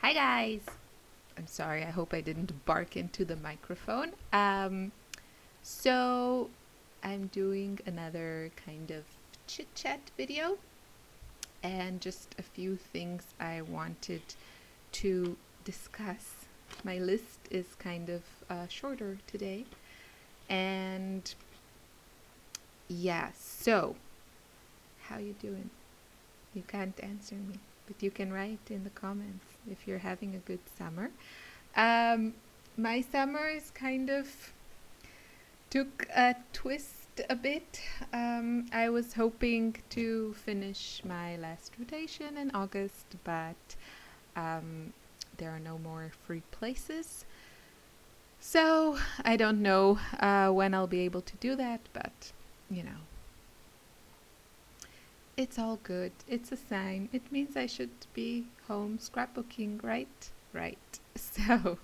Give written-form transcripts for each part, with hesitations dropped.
Hi guys! I'm sorry, I hope I didn't bark into the microphone. So I'm doing another kind of chit chat video and just a few things I wanted to discuss. My list is kind of shorter today. And yeah, so how you doing? You can't answer me, but you can write in the comments if you're having a good summer. Um, my summer is kind of took a twist a bit. I was hoping to finish my last rotation in August, but um, there are no more free places. So I don't know when I'll be able to do that, but you know, it's all good. It's a sign. It means I should be home scrapbooking, right? Right. So,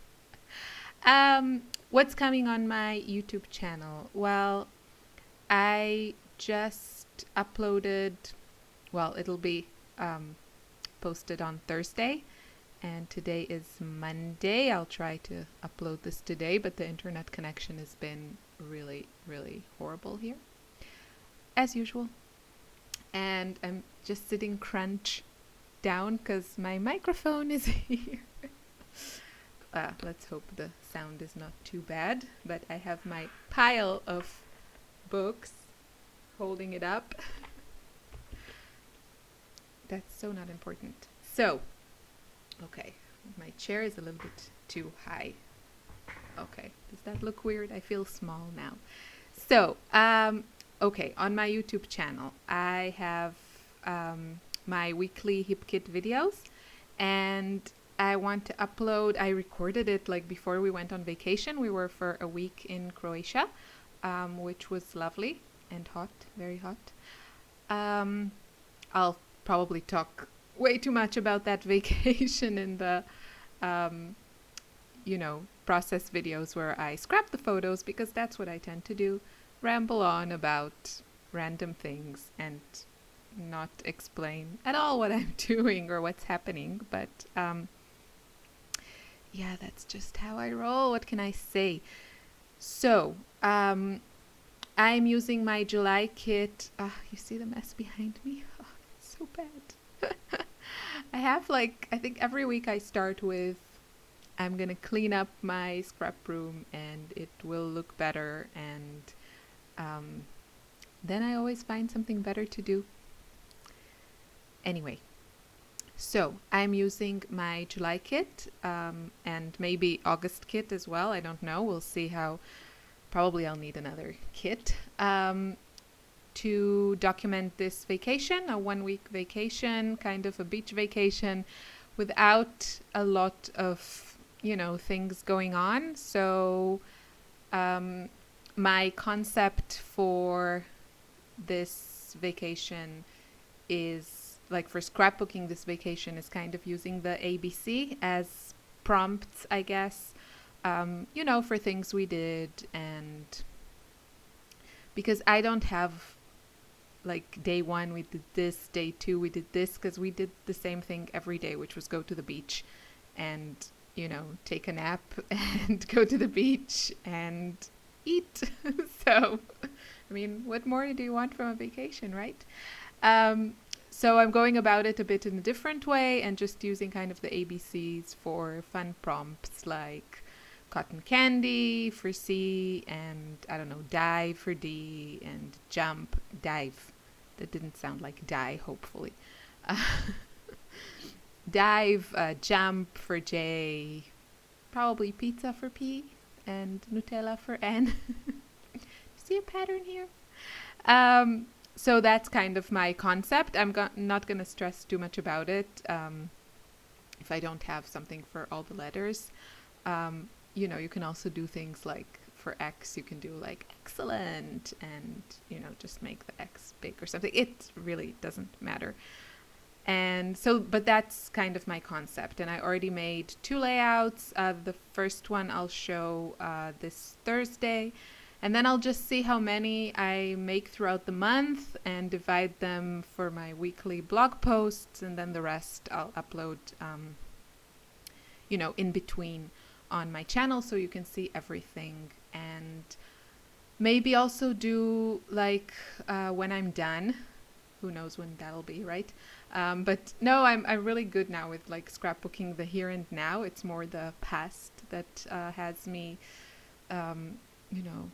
what's coming on my YouTube channel? Well, I just uploaded, well, it'll be posted on Thursday, and today is Monday. I'll try to upload this today, but the internet connection has been really, really horrible here, as usual. And I'm just sitting crunch down because my microphone is here. Let's hope the sound is not too bad, but I have my pile of books holding it up. That's so not important. So, okay, my chair is a little bit too high. Okay, does that look weird? I feel small now. So, okay, on my YouTube channel, I have my weekly HipKit videos, and I want to upload. I recorded it like before we went on vacation. We were for a week in Croatia, which was lovely and hot, very hot. I'll probably talk way too much about that vacation in the, process videos where I scrap the photos, because that's what I tend to do. Ramble on about random things and not explain at all what I'm doing or what's happening. But yeah, that's just how I roll. What can I say? So I'm using my July kit. You see the mess behind me? Oh, it's so bad. I have I think every week I start with, I'm going to clean up my scrap room and it will look better, and then I always find something better to do. Anyway, so I'm using my July kit and maybe August kit as well. I don't know. We'll see how. Probably I'll need another kit to document this vacation, a 1-week vacation, kind of a beach vacation, without a lot of things going on. So my concept for this vacation is, like, for scrapbooking this vacation, is kind of using the ABC as prompts, I guess, for things we did. And because I don't have like day 1 we did this, day 2 we did this, because we did the same thing every day, which was go to the beach and take a nap and go to the beach and eat. So I mean, what more do you want from a vacation, right? So I'm going about it a bit in a different way and just using kind of the ABCs for fun prompts, like cotton candy for C, and I don't know, dive for D, and jump, dive. That didn't sound like die, hopefully. Dive, jump for J, probably pizza for P, and Nutella for N. See a pattern here? So that's kind of my concept. I'm not going to stress too much about it if I don't have something for all the letters. You can also do things like for X, you can do like excellent and, just make the X big or something. It really doesn't matter. And so, but that's kind of my concept. And I already made 2 layouts. The first one I'll show this Thursday. And then I'll just see how many I make throughout the month and divide them for my weekly blog posts. And then the rest I'll upload in between on my channel, so you can see everything. And maybe also do like when I'm done, who knows when that'll be, right? But no, I'm really good now with like scrapbooking the here and now. It's more the past that has me, you know,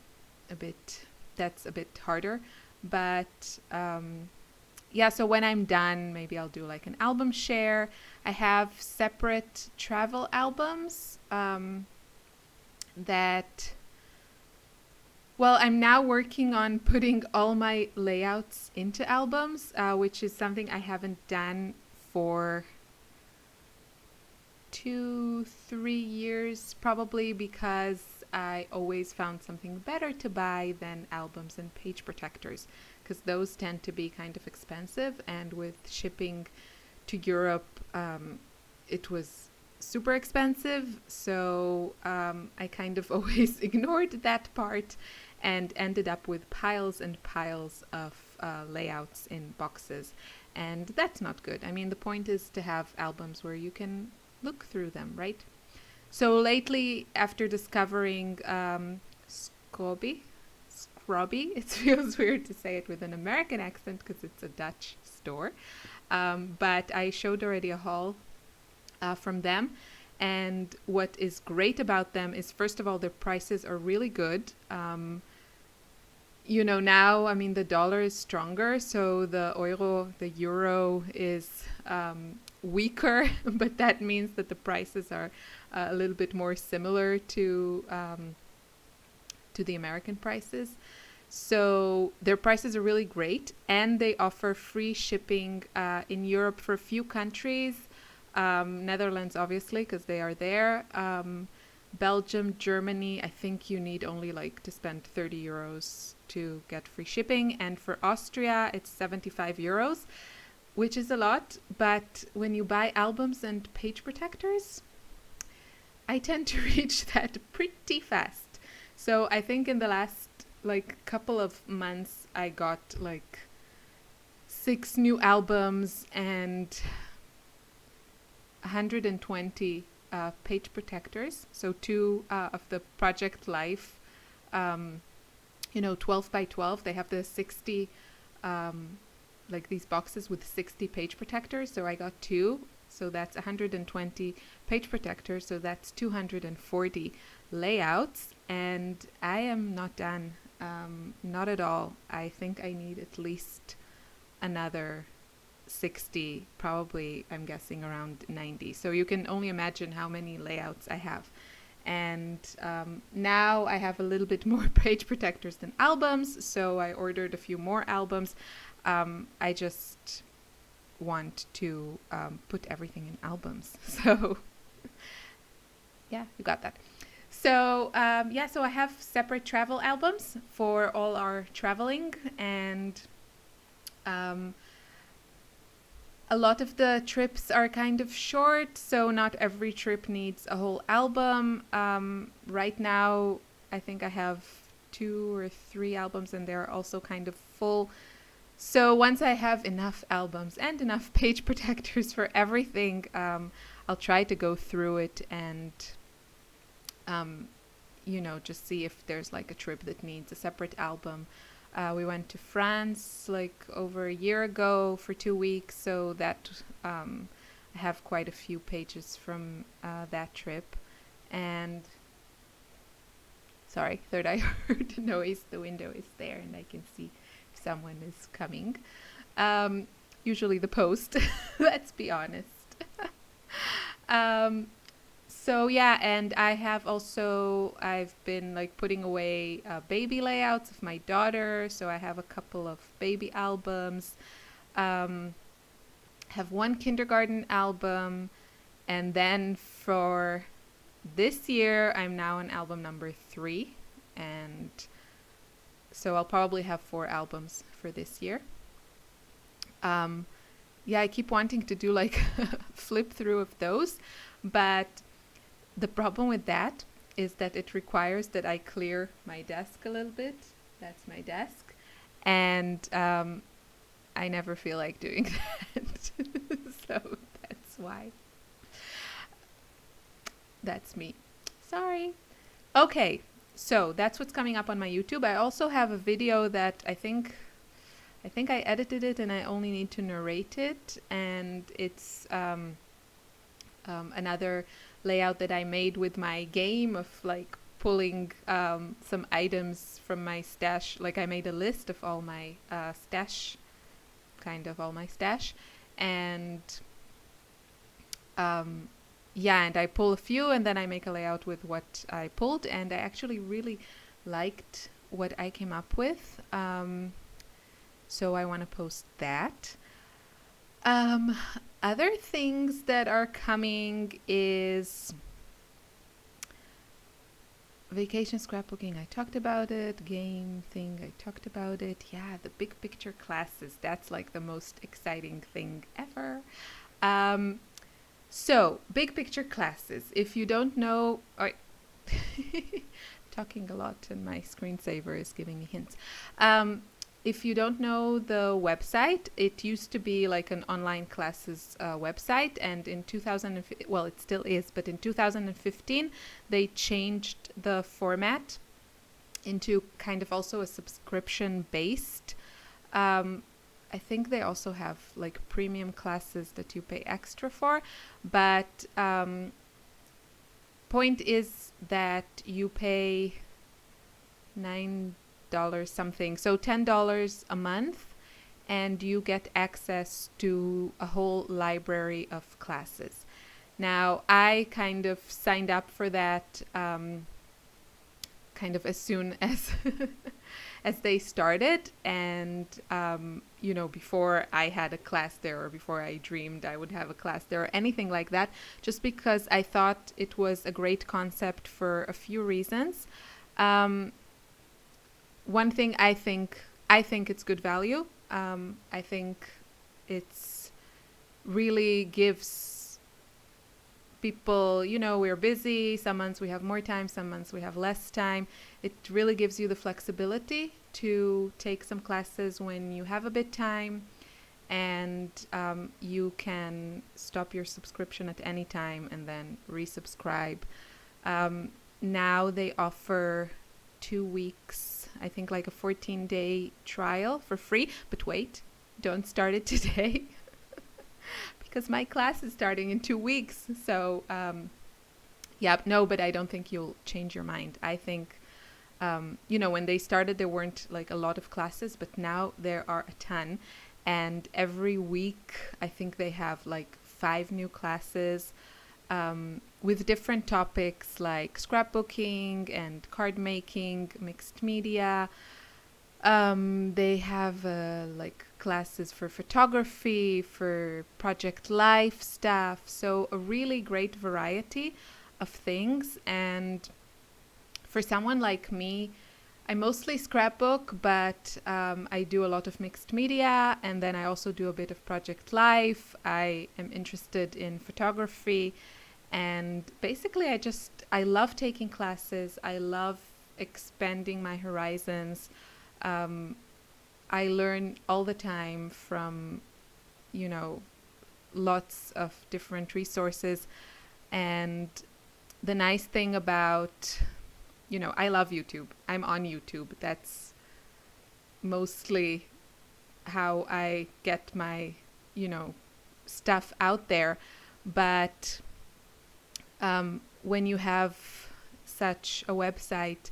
a bit, that's a bit harder. But yeah, so when I'm done, maybe I'll do like an album share. I have separate travel albums that, well, I'm now working on putting all my layouts into albums, which is something I haven't done for 2-3 years, probably because I always found something better to buy than albums and page protectors, because those tend to be kind of expensive, and with shipping to Europe, it was super expensive. So I kind of always ignored that part and ended up with piles and piles of layouts in boxes. And that's not good. I mean, the point is to have albums where you can look through them, right? So lately, after discovering Scrobby, it feels weird to say it with an American accent because it's a Dutch store. But I showed already a haul from them. And what is great about them is, first of all, their prices are really good. Now, I mean, the dollar is stronger, so the euro is weaker, but that means that the prices are a little bit more similar to the American prices. So their prices are really great, and they offer free shipping in Europe for a few countries. Netherlands, obviously, because they are there. Belgium, Germany, I think you need only like to spend 30 euros to get free shipping. And for Austria, it's 75 euros, which is a lot. But when you buy albums and page protectors, I tend to reach that pretty fast. So I think in the last like couple of months, I got like 6 new albums and 120 page protectors. So 2 of the Project Life, 12 by 12. They have the 60, like these boxes with 60 page protectors. So I got 2. So that's 120 page protectors. So that's 240 layouts. And I am not done. Not at all. I think I need at least another 60, probably, I'm guessing around 90. So you can only imagine how many layouts I have. And now I have a little bit more page protectors than albums, so I ordered a few more albums. I just want to put everything in albums. So yeah, you got that. So so I have separate travel albums for all our traveling, and a lot of the trips are kind of short, so not every trip needs a whole album. Right now, I think I have 2 or 3 albums, and they're also kind of full. So once I have enough albums and enough page protectors for everything, I'll try to go through it and, just see if there's like a trip that needs a separate album. We went to France like over a year ago for 2 weeks, so that I have quite a few pages from that trip. And sorry, third I heard a noise. The window is there, and I can see if someone is coming. Usually the post. Let's be honest. So yeah, and I've been like putting away baby layouts of my daughter. So I have a couple of baby albums. Have 1 kindergarten album. And then for this year, I'm now on album number 3. And so I'll probably have 4 albums for this year. I keep wanting to do like flip through of those, but the problem with that is that it requires that I clear my desk a little bit. That's my desk. And I never feel like doing that. So that's why. That's me. Sorry. Okay, so that's what's coming up on my YouTube. I also have a video that I think I edited it and I only need to narrate it, and it's another layout that I made with my game of like pulling some items from my stash. Like I made a list of all my stash, kind of all my stash, and yeah, and I pull a few and then I make a layout with what I pulled, and I actually really liked what I came up with. So I want to post that. Um, Other things that are coming is vacation scrapbooking. I talked about it. Game thing. I talked about it. Yeah, the big picture classes. That's like the most exciting thing ever. So big picture classes. If you don't know, talking a lot and my screensaver is giving me hints. If you don't know the website, it used to be like an online classes website, and in 2000, well, it still is, but in 2015, they changed the format into kind of also a subscription-based. I think they also have like premium classes that you pay extra for, but point is that you pay $9 something, so $10 a month, and you get access to a whole library of classes. Now, I kind of signed up for that kind of as soon as as they started, and before I had a class there, or before I dreamed I would have a class there or anything like that, just because I thought it was a great concept for a few reasons. One thing, I think it's good value. I think it's really gives people, we're busy. Some months we have more time, some months we have less time. It really gives you the flexibility to take some classes when you have a bit time, and you can stop your subscription at any time and then resubscribe. Now they offer 2 weeks, I think, like a 14-day trial for free. But wait, don't start it today because my class is starting in 2 weeks. So but I don't think you'll change your mind. I think when they started, there weren't like a lot of classes, but now there are a ton, and every week I think they have like 5 new classes with different topics like scrapbooking and card making, mixed media. They have like classes for photography, for project life stuff. So a really great variety of things. And for someone like me, I mostly scrapbook, but I do a lot of mixed media, and then I also do a bit of project life. I am interested in photography, and basically I love taking classes. I love expanding my horizons. I learn all the time from, lots of different resources. And the nice thing about, I love YouTube. I'm on YouTube. That's mostly how I get my, stuff out there. But when you have such a website,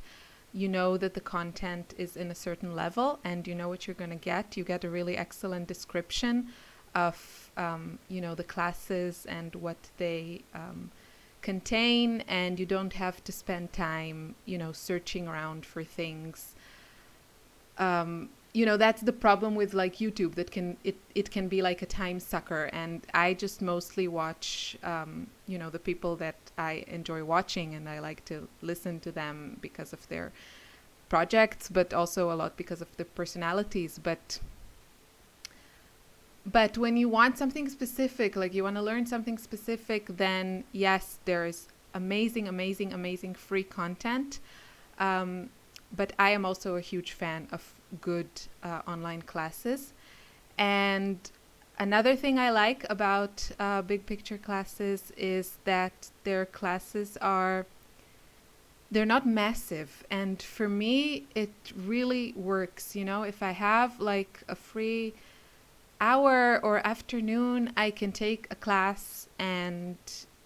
you know that the content is in a certain level, and you know what you're going to get. You get a really excellent description of, the classes and what they contain, and you don't have to spend time, searching around for things. That's the problem with like YouTube, that it can be like a time sucker, and I just mostly watch, the people that I enjoy watching, and I like to listen to them because of their projects, but also a lot because of their personalities. But when you want something specific, like you want to learn something specific, then yes, there's amazing free content. But I am also a huge fan of good online classes. And Another thing I like about big picture classes is that their classes are, they're not massive, and for me it really works. You know, if I have like a free hour or afternoon, I can take a class and,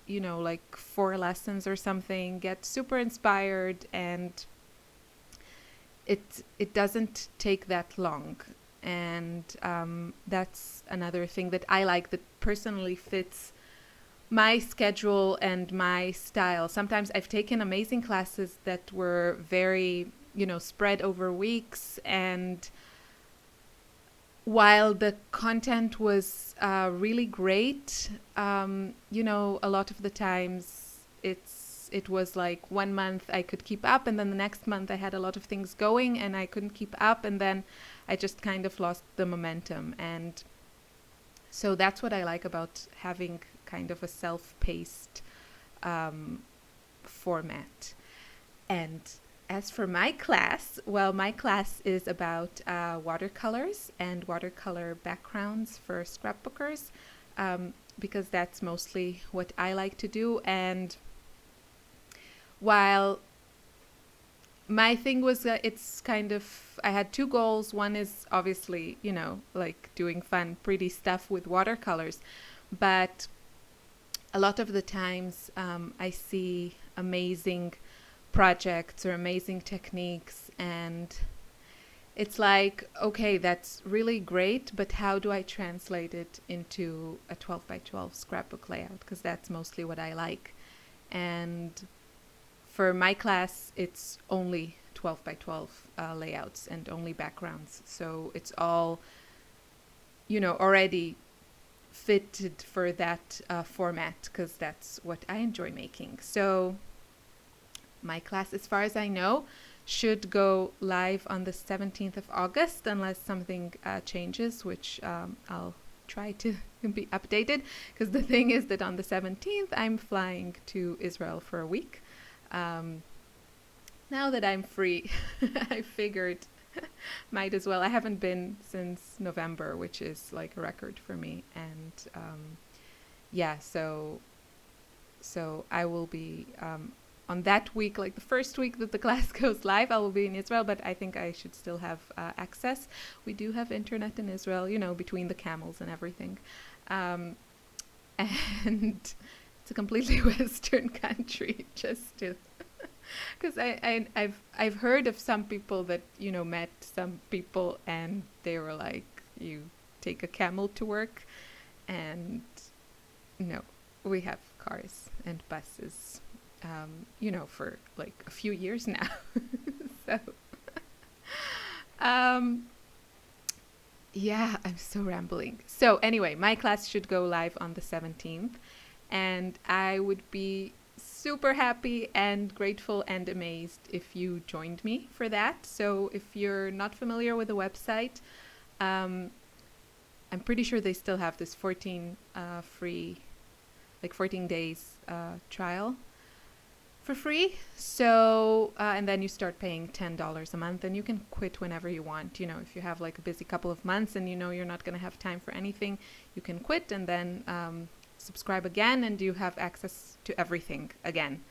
you know, like 4 lessons or something, get super inspired, and it doesn't take that long. And that's another thing that I like, that personally fits my schedule and my style. Sometimes I've taken amazing classes that were very, you know, spread over weeks, and while the content was really great, you know, a lot of the times it was like 1 month I could keep up, and then the next month I had a lot of things going and I couldn't keep up, and then I just kind of lost the momentum. And so that's what I like about having kind of a self-paced format. And as for my class, well, my class is about watercolors and watercolor backgrounds for scrapbookers, because that's mostly what I like to do. And while my thing was that it's kind of, I had two goals. One is obviously, you know, like doing fun, pretty stuff with watercolors. But a lot of the times I see amazing projects or amazing techniques, and it's like, okay, that's really great, but how do I translate it into a 12 by 12 scrapbook layout? Because that's mostly what I like. And for my class, it's only 12 by 12 layouts and only backgrounds. So it's all, you know, already fitted for that format, because that's what I enjoy making. So my class, as far as I know, should go live on the 17th of August, unless something changes, which I'll try to be updated. Because the thing is that on the 17th, I'm flying to Israel for a week. Now that I'm free, I figured might as well. I haven't been since November, which is like a record for me. And yeah, so I will be on that week, like the first week that the class goes live, I will be in Israel, but I think I should still have access. We do have internet in Israel, you know, between the camels and everything. And it's a completely Western country, just to, because I've heard of some people that, you know, met some people and they were like, you take a camel to work, and no, we have cars and buses, you know, for like a few years now. So, yeah, I'm so rambling. So anyway, my class should go live on the 17th, and I would be super happy and grateful and amazed if you joined me for that. So if you're not familiar with the website, I'm pretty sure they still have this 14 free, like 14 days trial for free. So, and then you start paying $10 a month, and you can quit whenever you want. You know, if you have like a busy couple of months and you know you're not going to have time for anything, you can quit and then subscribe again, and you have access to everything again.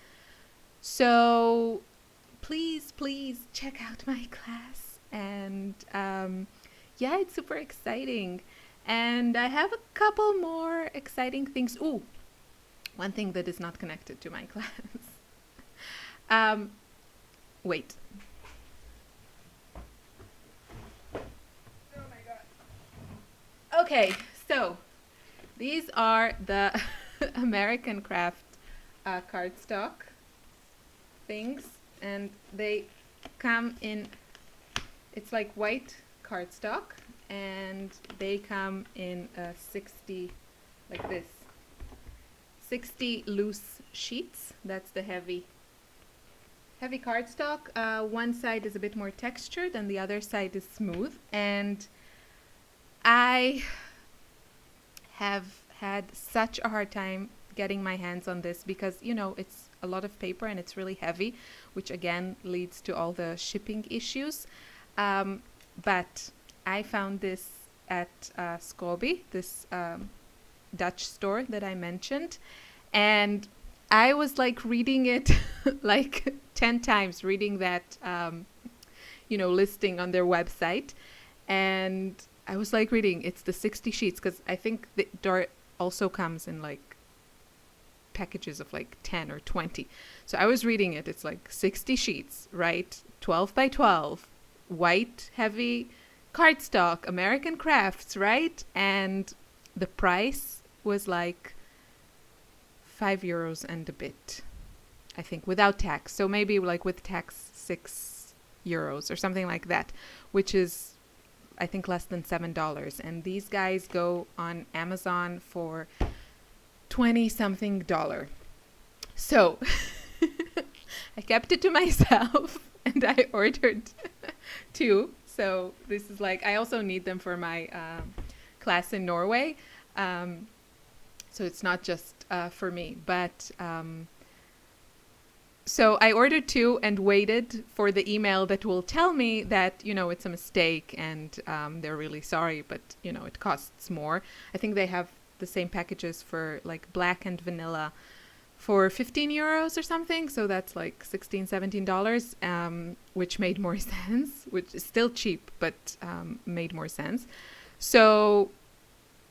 So please check out my class. And yeah, it's super exciting. And I have a couple more exciting things. Ooh, one thing that is not connected to my class. Wait. Oh my god. Okay, so these are the American Craft cardstock things, and they come in, it's like white cardstock, and they come in 60, like this, 60 loose sheets. That's the heavy cardstock. One side is a bit more textured and the other side is smooth, and I have had such a hard time getting my hands on this because, you know, it's a lot of paper and it's really heavy, which again leads to all the shipping issues. But I found this at Scrobie, this Dutch store that I mentioned. And I was like reading it like 10 times, reading that, listing on their website. And I was like reading, it's the 60 sheets, because I think the door also comes in like packages of like 10 or 20. So I was reading it. It's like 60 sheets, right? 12 by 12, white, heavy cardstock, American crafts, right? And the price was like €5 and a bit, I think, without tax. So maybe like with tax, €6 or something like that, which is, I think, less than $7. And these guys go on Amazon for 20 something dollar. So I kept it to myself and I ordered two. So this is like, I also need them for my class in Norway. So it's not just for me, but so I ordered two and waited for the email that will tell me that, it's a mistake and they're really sorry, but, it costs more. I think they have the same packages for like black and vanilla for €15 or something. So that's like $16-17, which made more sense, which is still cheap, but made more sense. So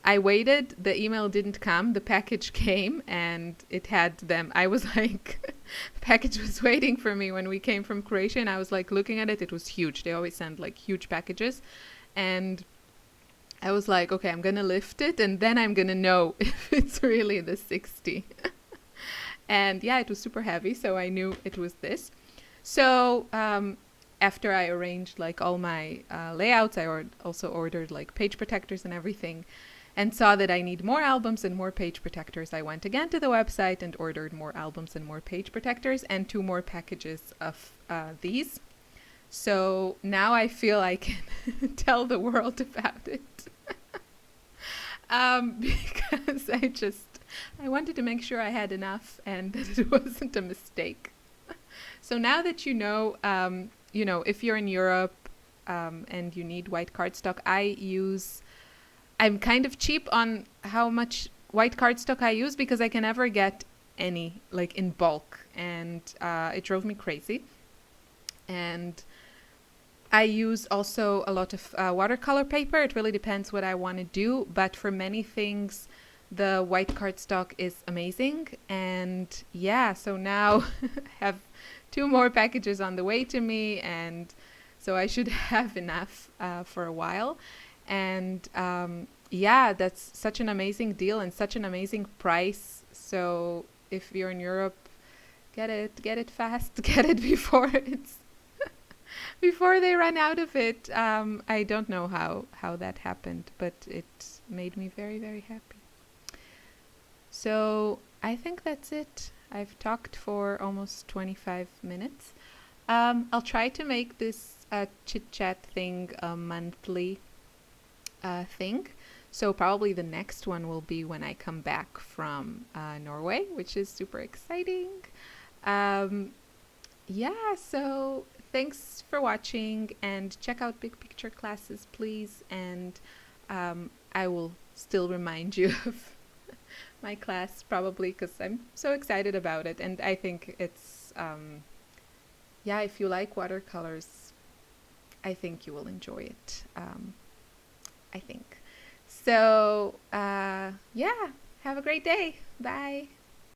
I waited, the email didn't come, the package came and it had them. I was like, the package was waiting for me when we came from Croatia and I was like looking at it. It was huge. They always send like huge packages. And I was like, okay, I'm going to lift it and then I'm going to know if it's really the 60. And yeah, it was super heavy. So I knew it was this. So after I arranged like all my layouts, I also ordered like page protectors and everything, and saw that I need more albums and more page protectors. I went again to the website and ordered more albums and more page protectors and 2 more packages of these. So now I feel I can tell the world about it. Because I wanted to make sure I had enough and that it wasn't a mistake. So now that if you're in Europe and you need white cardstock, I'm kind of cheap on how much white cardstock I use because I can never get any like in bulk, and it drove me crazy. And I use also a lot of watercolor paper. It really depends what I want to do, but for many things, the white cardstock is amazing. And yeah, so now I have 2 more packages on the way to me, and so I should have enough for a while. And yeah, that's such an amazing deal and such an amazing price. So if you're in Europe, get it fast, get it before before they run out of it. I don't know how that happened, but it made me very, very happy. So I think that's it. I've talked for almost 25 minutes. I'll try to make this chit chat thing a monthly thing. So probably the next one will be when I come back from Norway, which is super exciting. Yeah, so thanks for watching, and check out Big Picture classes, please. And I will still remind you of my class probably because I'm so excited about it. And I think it's, if you like watercolors, I think you will enjoy it. I think. So, have a great day. Bye.